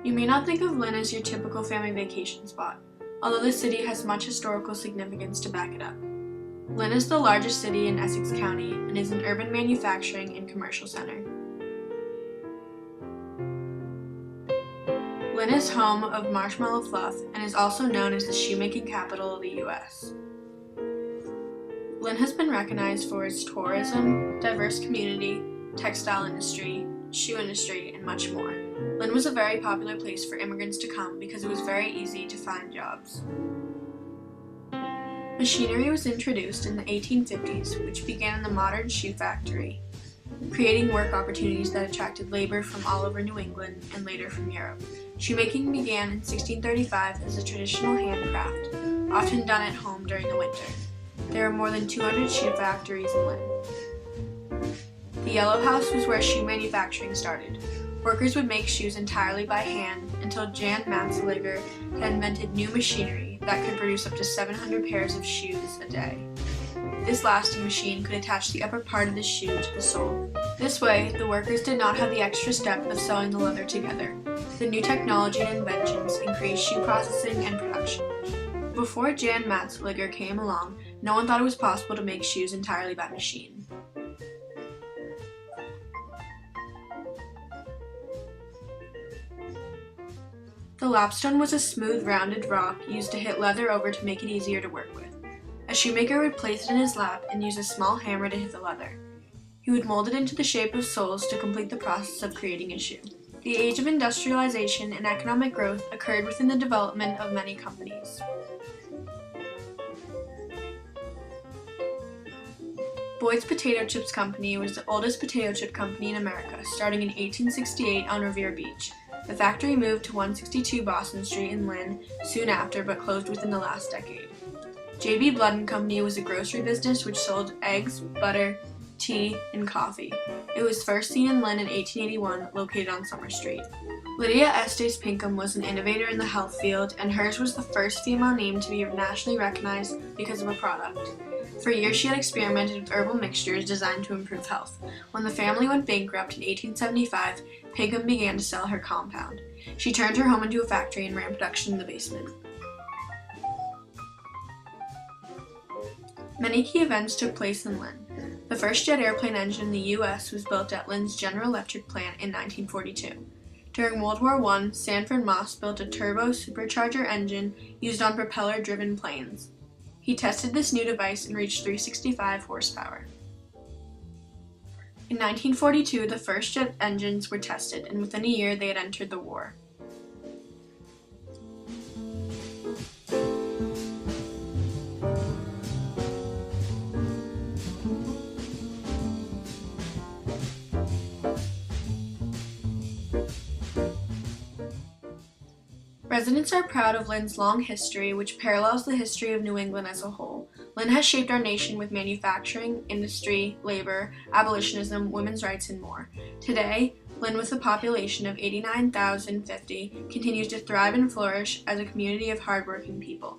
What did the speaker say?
You may not think of Lynn as your typical family vacation spot, although the city has much historical significance to back it up. Lynn is the largest city in Essex County and is an urban manufacturing and commercial center. Lynn is home of marshmallow fluff and is also known as the shoemaking capital of the U.S. Lynn has been recognized for its tourism, diverse community, textile industry, shoe industry, and much more. Lynn was a very popular place for immigrants to come because it was very easy to find jobs. Machinery was introduced in the 1850s, which began in the modern shoe factory, creating work opportunities that attracted labor from all over New England and later from Europe. Shoemaking began in 1635 as a traditional handcraft, often done at home during the winter. There are more than 200 shoe factories in Lynn. The Yellow House was where shoe manufacturing started. Workers would make shoes entirely by hand until Jan Matzeliger had invented new machinery that could produce up to 700 pairs of shoes a day. This lasting machine could attach the upper part of the shoe to the sole. This way, the workers did not have the extra step of sewing the leather together. The new technology and inventions increased shoe processing and production. Before Jan Matzeliger came along, no one thought it was possible to make shoes entirely by machine. The lapstone was a smooth, rounded rock used to hit leather over to make it easier to work with. A shoemaker would place it in his lap and use a small hammer to hit the leather. He would mold it into the shape of soles to complete the process of creating a shoe. The age of industrialization and economic growth occurred within the development of many companies. Boyd's Potato Chips Company was the oldest potato chip company in America, starting in 1868 on Revere Beach. The factory moved to 162 Boston Street in Lynn soon after, but closed within the last decade. J.B. Blood & Company was a grocery business which sold eggs, butter, tea, and coffee. It was first seen in Lynn in 1881, located on Summer Street. Lydia Estes Pinkham was an innovator in the health field, and hers was the first female name to be nationally recognized because of a product. For years she had experimented with herbal mixtures designed to improve health. When the family went bankrupt in 1875, Pinkham began to sell her compound. She turned her home into a factory and ran production in the basement. Many key events took place in Lynn. The first jet airplane engine in the U.S. was built at Lynn's General Electric plant in 1942. During World War I, Sanford Moss built a turbo supercharger engine used on propeller-driven planes. He tested this new device and reached 365 horsepower. In 1942, the first jet engines were tested, and within a year they had entered the war. Residents are proud of Lynn's long history, which parallels the history of New England as a whole. Lynn has shaped our nation with manufacturing, industry, labor, abolitionism, women's rights, and more. Today, Lynn, with a population of 89,050, continues to thrive and flourish as a community of hardworking people.